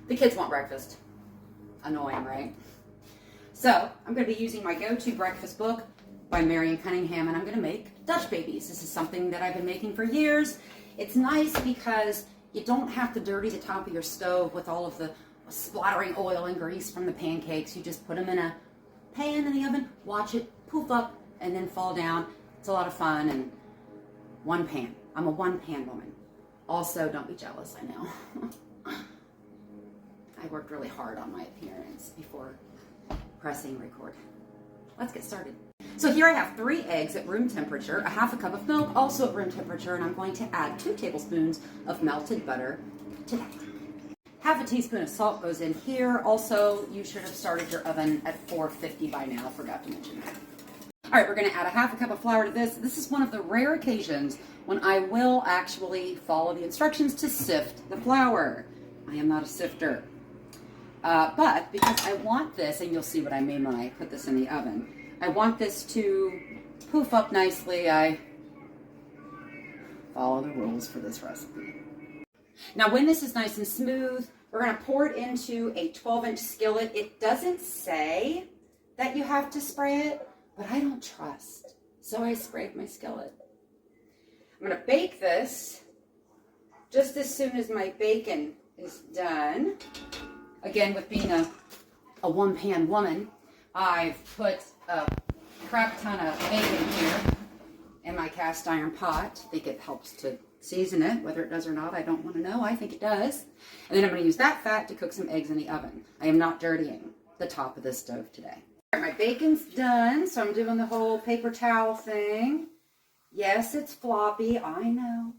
The kids want breakfast. Annoying, right? So I'm going to be using my go-to breakfast book by Marion Cunningham, and I'm going to make Dutch babies. This is something that I've been making for years. It's nice because you don't have to dirty the top of your stove with all of the splattering oil and grease from the pancakes. You just put them in a pan in the oven, watch it poof up, and then fall down. It's a lot of fun, and one pan. I'm a one-pan woman. Also, don't be jealous, I know. I worked really hard on my appearance before pressing record. Let's get started. So here I have 3 eggs at room temperature, a half a cup of milk also at room temperature, and I'm going to add 2 tablespoons of melted butter to that. Half a teaspoon of salt goes in here. Also, you should have started your oven at 450 by now. Forgot to mention that. All right, we're going to add a half a cup of flour to this. This is one of the rare occasions when I will actually follow the instructions to sift the flour. I am not a sifter. But because I want this, and you'll see what I mean when I put this in the oven, I want this to poof up nicely. I follow the rules for this recipe. Now, when this is nice and smooth, we're going to pour it into a 12-inch skillet. It doesn't say that you have to spray it, but I don't trust, so I sprayed my skillet. I'm going to bake this just as soon as my bacon is done. Again, with being a one-pan woman, I've put a crap ton of bacon here in my cast iron pot. I think it helps to season it. Whether it does or not, I don't want to know. I think it does. And then I'm going to use that fat to cook some eggs in the oven. I am not dirtying the top of this stove today. All right, my bacon's done, so I'm doing the whole paper towel thing. Yes, it's floppy, I know.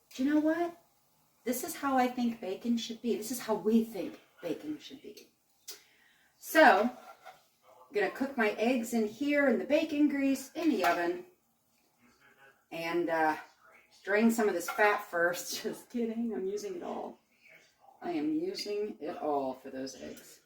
But you know what? This is how I think bacon should be. This is how we think bacon should be. So, I'm going to cook my eggs in here in the bacon grease in the oven. And drain some of this fat first. Just kidding, I'm using it all. I am using it all for those eggs.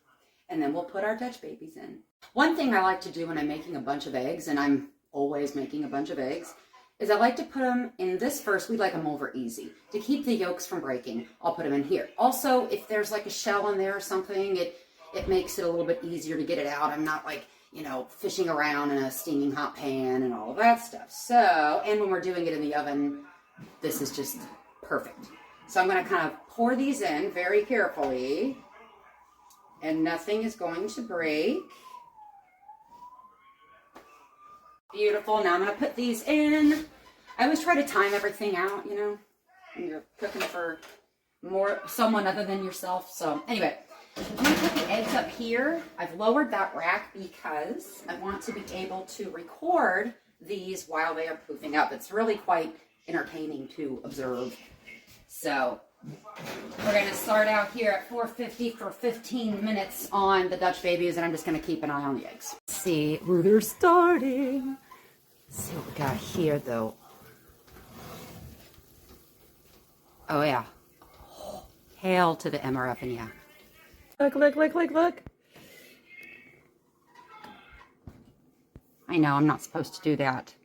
And then we'll put our Dutch babies in. One thing I like to do when I'm making a bunch of eggs, and I'm always making a bunch of eggs, is I like to put them in this first. We like them over easy. To keep the yolks from breaking, I'll put them in here. Also, if there's like a shell in there or something, it makes it a little bit easier to get it out. I'm not like, you know, fishing around in a steaming hot pan and all of that stuff. So, and when we're doing it in the oven, this is just perfect. So I'm going to kind of pour these in very carefully, and nothing is going to break. Beautiful. Now I'm going to put these in. I always try to time everything out, you know, when you're cooking for someone other than yourself. So anyway, I'm going to put the eggs up here. I've lowered that rack because I want to be able to record these while they are poofing up. It's really quite entertaining to observe. So we're going to start out here at 450 for 15 minutes on the Dutch babies, and I'm just going to keep an eye on the eggs. Let's see, they're starting. Let's see what we got here, though. Oh, yeah. Hail to the MRF, and yeah. Look. I know, I'm not supposed to do that,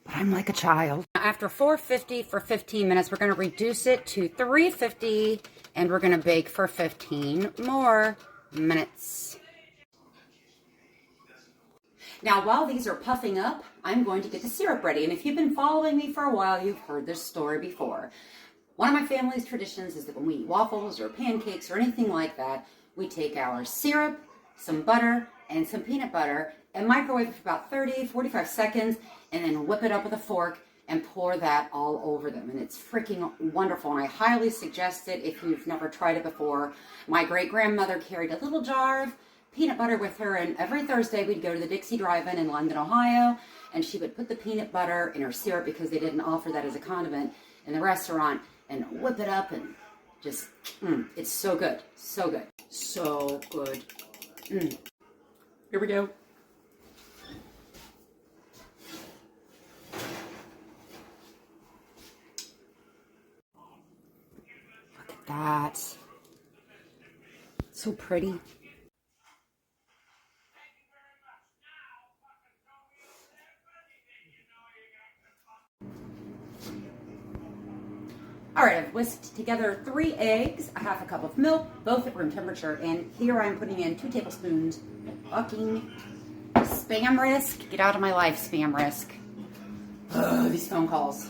but I'm like a child. After 450 for 15 minutes, we're going to reduce it to 350, and we're going to bake for 15 more minutes. Now, while these are puffing up, I'm going to get the syrup ready. And if you've been following me for a while, you've heard this story before. One of my family's traditions is that when we eat waffles or pancakes or anything like that, we take our syrup, some butter, and some peanut butter, and microwave it for about 30-45 seconds, and then whip it up with a fork and pour that all over them. And it's freaking wonderful, and I highly suggest it if you've never tried it before. My great-grandmother carried a little jar of peanut butter with her, and every Thursday we'd go to the Dixie Drive-In in London, Ohio, and she would put the peanut butter in her syrup because they didn't offer that as a condiment in the restaurant, and whip it up, and just, it's so good, so good, so good. Here we go. Look at that. So pretty. All right, I've whisked together 3 eggs, a half a cup of milk, both at room temperature, and here I'm putting in 2 tablespoons of fucking Spam Risk. Get out of my life, Spam Risk. Ugh, these phone calls.